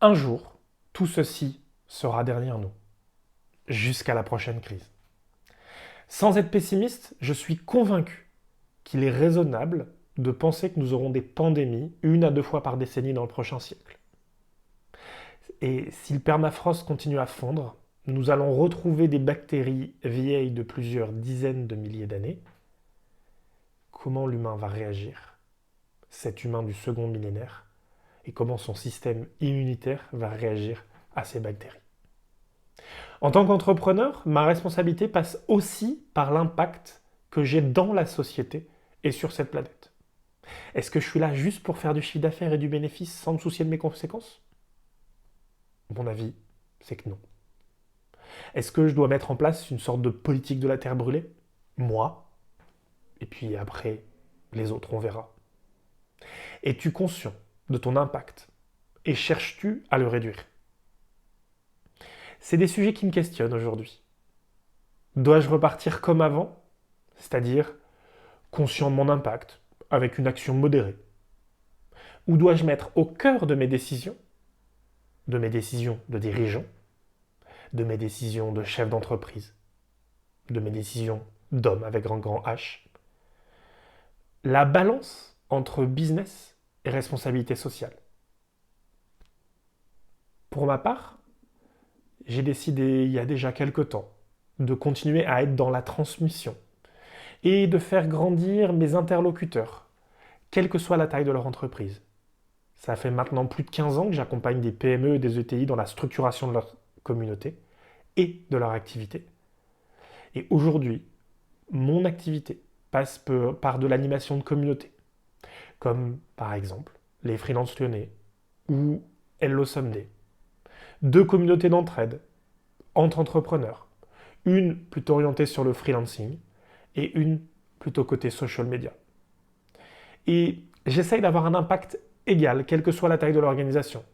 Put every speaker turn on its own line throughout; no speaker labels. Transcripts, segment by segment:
Un jour, tout ceci sera derrière nous, jusqu'à la prochaine crise. Sans être pessimiste, je suis convaincu qu'il est raisonnable de penser que nous aurons des pandémies 1 à 2 fois par décennie dans le prochain siècle. Et si le permafrost continue à fondre, nous allons retrouver des bactéries vieilles de plusieurs dizaines de milliers d'années. Comment l'humain va réagir, cet humain du second millénaire, et comment son système immunitaire va réagir à ces bactéries. En tant qu'entrepreneur, ma responsabilité passe aussi par l'impact que j'ai dans la société et sur cette planète. Est-ce que je suis là juste pour faire du chiffre d'affaires et du bénéfice sans me soucier de mes conséquences? Mon avis, c'est que non. Est-ce que je dois mettre en place une sorte de politique de la terre brûlée? Moi, et puis après, les autres, on verra. Es-tu conscient de ton impact et cherches-tu à le réduire? C'est des sujets qui me questionnent aujourd'hui. Dois-je repartir comme avant, c'est-à-dire conscient de mon impact, avec une action modérée? Ou dois-je mettre au cœur de mes décisions de dirigeant, de mes décisions de chef d'entreprise, de mes décisions d'homme avec un grand H, la balance entre business et responsabilité sociale? Pour ma part, j'ai décidé il y a déjà quelque temps de continuer à être dans la transmission et de faire grandir mes interlocuteurs, quelle que soit la taille de leur entreprise. Ça fait maintenant plus de 15 ans que j'accompagne des PME et des ETI dans la structuration de leur communauté et de leur activité. Et aujourd'hui, mon activité passe par de l'animation de communauté, comme par exemple les Freelance Lyonnais ou Hello Someday. 2 communautés d'entraide entre entrepreneurs, une plutôt orientée sur le freelancing et une plutôt côté social media. Et j'essaye d'avoir un impact égal, quelle que soit la taille de l'organisation,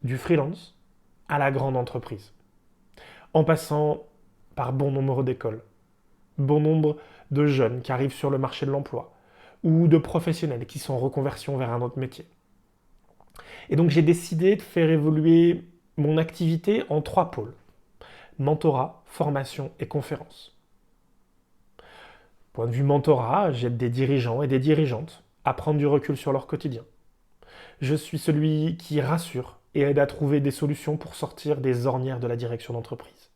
du freelance à la grande entreprise, en passant par bon nombre d'écoles, bon nombre de jeunes qui arrivent sur le marché de l'emploi, ou de professionnels qui sont en reconversion vers un autre métier. Et donc j'ai décidé de faire évoluer mon activité en 3 pôles: mentorat, formation et conférence. Point de vue mentorat, j'aide des dirigeants et des dirigeantes à prendre du recul sur leur quotidien. Je suis celui qui rassure et aide à trouver des solutions pour sortir des ornières de la direction d'entreprise.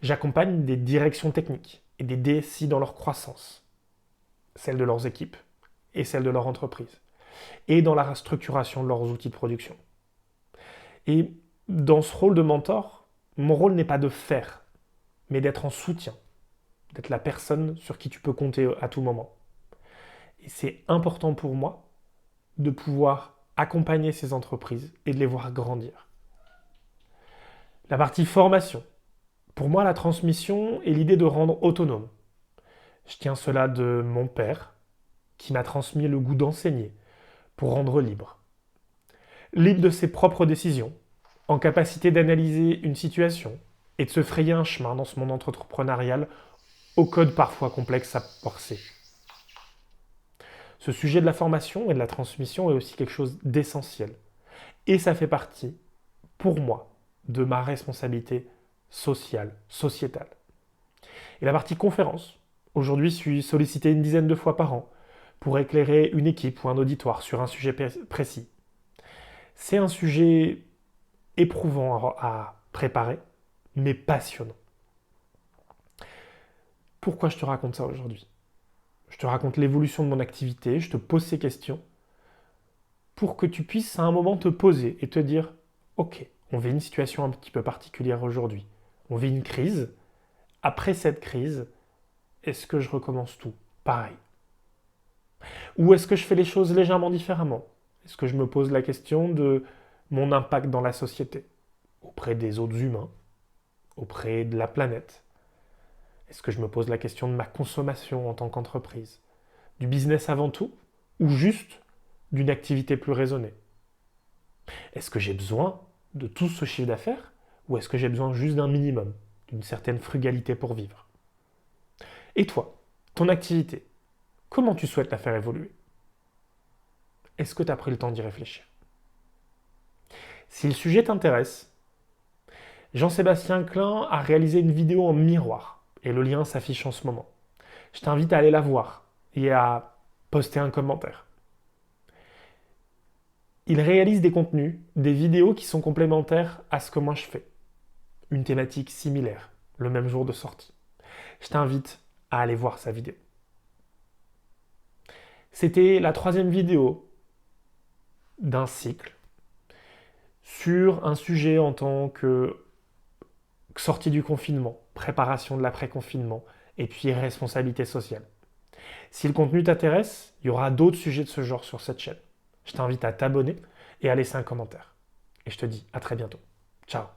J'accompagne des directions techniques et des DSI dans leur croissance, celle de leurs équipes et celle de leur entreprise, et dans la structuration de leurs outils de production. Et dans ce rôle de mentor, mon rôle n'est pas de faire, mais d'être en soutien, d'être la personne sur qui tu peux compter à tout moment. Et c'est important pour moi de pouvoir accompagner ces entreprises et de les voir grandir. La partie formation. Pour moi, la transmission est l'idée de rendre autonome. Je tiens cela de mon père, qui m'a transmis le goût d'enseigner pour rendre libre. Libre de ses propres décisions, en capacité d'analyser une situation et de se frayer un chemin dans ce monde entrepreneurial au code parfois complexe à parser. Ce sujet de la formation et de la transmission est aussi quelque chose d'essentiel. Et ça fait partie, pour moi, de ma responsabilité sociale, sociétale. Et la partie conférence. Aujourd'hui, je suis sollicité une dizaine de fois par an pour éclairer une équipe ou un auditoire sur un sujet précis. C'est un sujet éprouvant à préparer, mais passionnant. Pourquoi je te raconte ça aujourd'hui? Je te raconte l'évolution de mon activité, je te pose ces questions pour que tu puisses à un moment te poser et te dire: ok, on vit une situation un petit peu particulière aujourd'hui. On vit une crise. Après cette crise, est-ce que je recommence tout pareil? Ou est-ce que je fais les choses légèrement différemment? Est-ce que je me pose la question de mon impact dans la société, auprès des autres humains, auprès de la planète? Est-ce que je me pose la question de ma consommation en tant qu'entreprise? Du business avant tout, ou juste d'une activité plus raisonnée? Est-ce que j'ai besoin de tout ce chiffre d'affaires, ou est-ce que j'ai besoin juste d'un minimum, d'une certaine frugalité pour vivre? Et toi, ton activité, comment tu souhaites la faire évoluer? Est-ce que tu as pris le temps d'y réfléchir? Si le sujet t'intéresse, Jean-Sébastien Klein a réalisé une vidéo en miroir et le lien s'affiche en ce moment. Je t'invite à aller la voir et à poster un commentaire. Il réalise des contenus, des vidéos qui sont complémentaires à ce que moi je fais. Une thématique similaire, le même jour de sortie. Je t'invite à aller voir sa vidéo. C'était la 3e vidéo d'un cycle sur un sujet en tant que sortie du confinement, préparation de l'après-confinement et puis responsabilité sociale. Si le contenu t'intéresse, il y aura d'autres sujets de ce genre sur cette chaîne. Je t'invite à t'abonner et à laisser un commentaire. Et je te dis à très bientôt. Ciao.